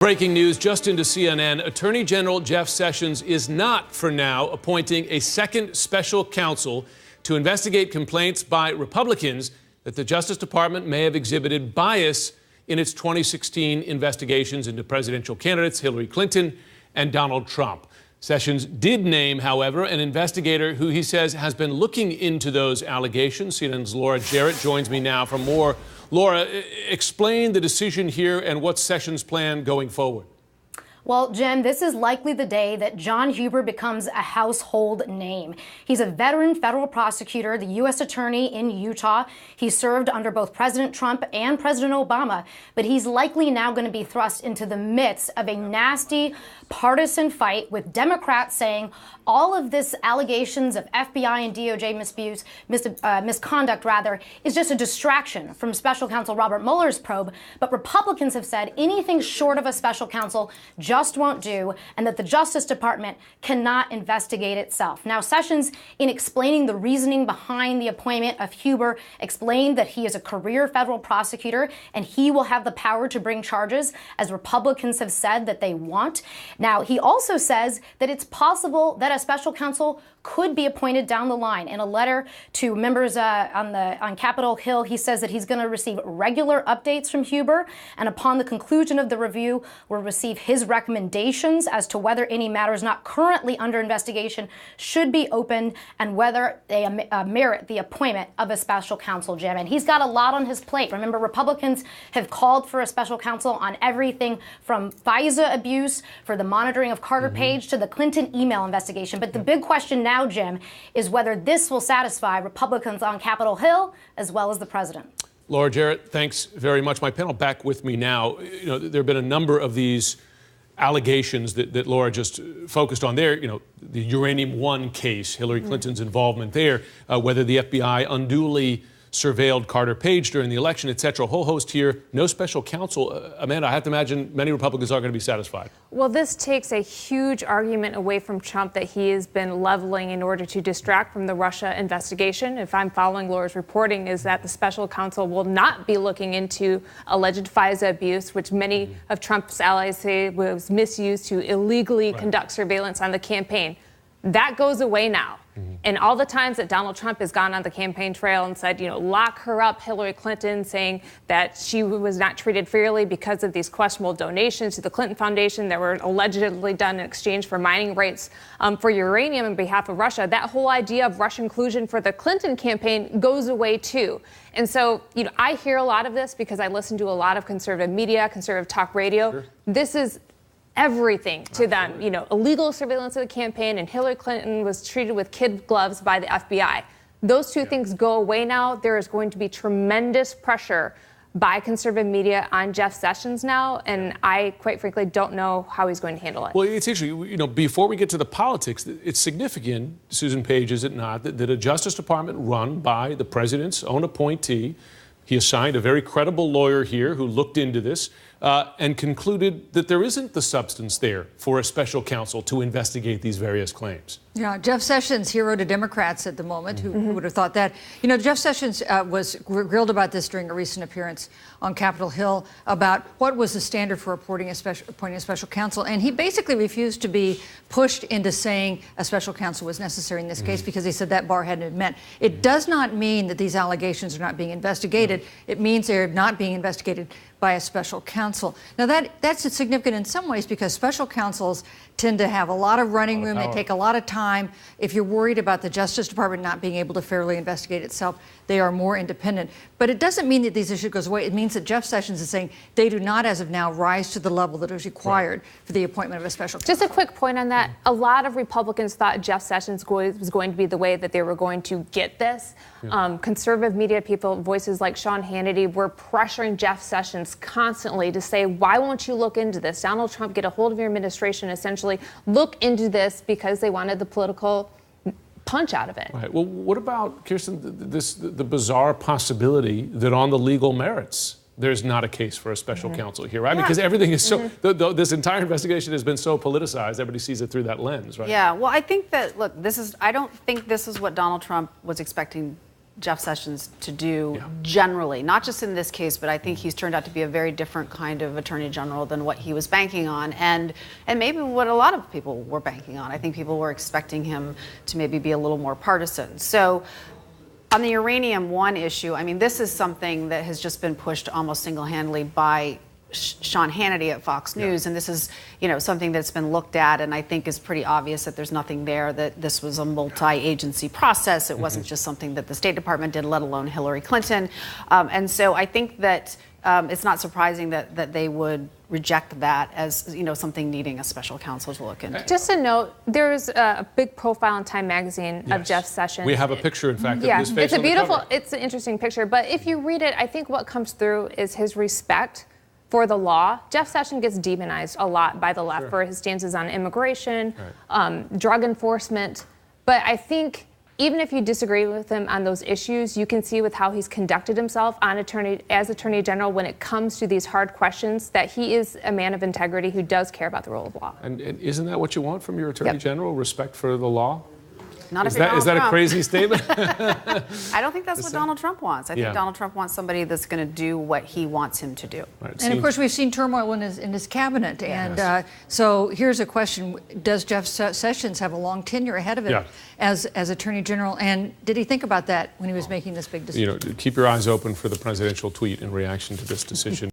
Breaking news just into CNN. Attorney General Jeff Sessions is not, for now, appointing a second special counsel to investigate complaints by Republicans that the Justice Department may have exhibited bias in its 2016 investigations into presidential candidates Hillary Clinton and Donald Trump. Sessions did name, however, an investigator who he says has been looking into those allegations. CNN's Laura Jarrett joins me now for more. Laura, explain the decision here and what's Sessions' plan going forward. Well, Jim, this is likely the day that John Huber becomes a household name. He's a veteran federal prosecutor, the U.S. attorney in Utah. He served under both President Trump and President Obama, but he's likely now going to be thrust into the midst of a nasty partisan fight with Democrats saying all of this allegations of FBI and DOJ misconduct is just a distraction from special counsel Robert Mueller's probe. But Republicans have said anything short of a special counsel just won't do, and that the Justice Department cannot investigate itself. Now, Sessions, in explaining the reasoning behind the appointment of Huber, explained that he is a career federal prosecutor and he will have the power to bring charges, as Republicans have said that they want. Now, he also says that it's possible that a special counsel could be appointed down the line. In a letter to members on Capitol Hill, he says that he's going to receive regular updates from Huber, and upon the conclusion of the review, will receive his recommendations as to whether any matters not currently under investigation should be opened and whether they merit the appointment of a special counsel, Jim. And he's got a lot on his plate. Remember, Republicans have called for a special counsel on everything from FISA abuse, for the monitoring of Carter Page, to the Clinton email investigation. But the big question now, Jim, is whether this will satisfy Republicans on Capitol Hill as well as the president. Laura Jarrett, thanks very much. My panel back with me now. You know, there have been a number of these allegations that Laura just focused on there. You know, the Uranium One case, Hillary Clinton's involvement there, whether the FBI unduly surveilled Carter Page during the election, et cetera. A whole host here. No special counsel. Amanda, I have to imagine many Republicans aren't going to be satisfied. Well, this takes a huge argument away from Trump that he has been leveling in order to distract from the Russia investigation. If I'm following Laura's reporting, is that the special counsel will not be looking into alleged FISA abuse, which many of Trump's allies say was misused to illegally conduct surveillance on the campaign. That goes away now. And all the times that Donald Trump has gone on the campaign trail and said, you know, lock her up, Hillary Clinton, saying that she was not treated fairly because of these questionable donations to the Clinton Foundation that were allegedly done in exchange for mining rights for uranium on behalf of Russia, that whole idea of Russian collusion for the Clinton campaign goes away too. And so, you know, I hear a lot of this because I listen to a lot of conservative media, conservative talk radio. Sure. This is everything to them, you know, illegal surveillance of the campaign, and Hillary Clinton was treated with kid gloves by the FBI. Those two things go away now. There is going to be tremendous pressure by conservative media on Jeff Sessions now, and I, quite frankly, don't know how he's going to handle it. Well, it's interesting, you know, before we get to the politics, it's significant, Susan Page, is it not, that a Justice Department run by the president's own appointee, he assigned a very credible lawyer here who looked into this and concluded that there isn't the substance there for a special counsel to investigate these various claims. Yeah, Jeff Sessions, hero to Democrats at the moment. Who would have thought that? You know, Jeff Sessions was grilled about this during a recent appearance on Capitol Hill about what was the standard for appointing a special counsel. And he basically refused to be pushed into saying a special counsel was necessary in this case because he said that bar hadn't been met. It does not mean that these allegations are not being investigated. It means they're not being investigated by a special counsel. Now, that's significant in some ways because special counsels tend to have a lot of running room. They take a lot of time. If you're worried about the Justice Department not being able to fairly investigate itself, they are more independent. But it doesn't mean that these issues goes away. It means that Jeff Sessions is saying they do not, as of now, rise to the level that is required for the appointment of a special counsel. Just a quick point on that. A lot of Republicans thought Jeff Sessions was going to be the way that they were going to get this. Conservative media people, voices like Sean Hannity, were pressuring Jeff Sessions constantly to say, why won't you look into this? Donald Trump, get a hold of your administration, essentially look into this, because they wanted the political punch out of it. Right. Well, what about, Kirsten, the bizarre possibility that on the legal merits, there's not a case for a special counsel here, right? Because everything is so, this entire investigation has been so politicized, everybody sees it through that lens, right? Yeah, well, I think that, look, I don't think this is what Donald Trump was expecting Jeff Sessions to do generally, not just in this case, but I think he's turned out to be a very different kind of attorney general than what he was banking on, and maybe what a lot of people were banking on. I think people were expecting him to maybe be a little more partisan. So on the Uranium One issue, I mean, this is something that has just been pushed almost single-handedly by Sean Hannity at Fox News, and this is, something that's been looked at, and I think is pretty obvious that there's nothing there, that this was a multi-agency process. It wasn't just something that the State Department did, let alone Hillary Clinton. And so I think that it's not surprising that they would reject that as, something needing a special counsel to look into. Just a note, there's a big profile in Time magazine of Jeff Sessions. We have a picture, in fact, of his face. It's a on the beautiful, cover. it's an interesting picture, but if you read it, I think what comes through is his respect for the law. Jeff Sessions gets demonized a lot by the left for his stances on immigration, drug enforcement. But I think even if you disagree with him on those issues, you can see with how he's conducted himself as Attorney General when it comes to these hard questions that he is a man of integrity who does care about the rule of law. And isn't that what you want from your Attorney General, respect for the law? Not Is that a crazy statement? I don't think that's what Donald Trump wants. I think Donald Trump wants somebody that's going to do what he wants him to do. Right, and of course, we've seen turmoil in his cabinet. And so here's a question. Does Jeff Sessions have a long tenure ahead of him as Attorney General? And did he think about that when he was making this big decision? Keep your eyes open for the presidential tweet in reaction to this decision.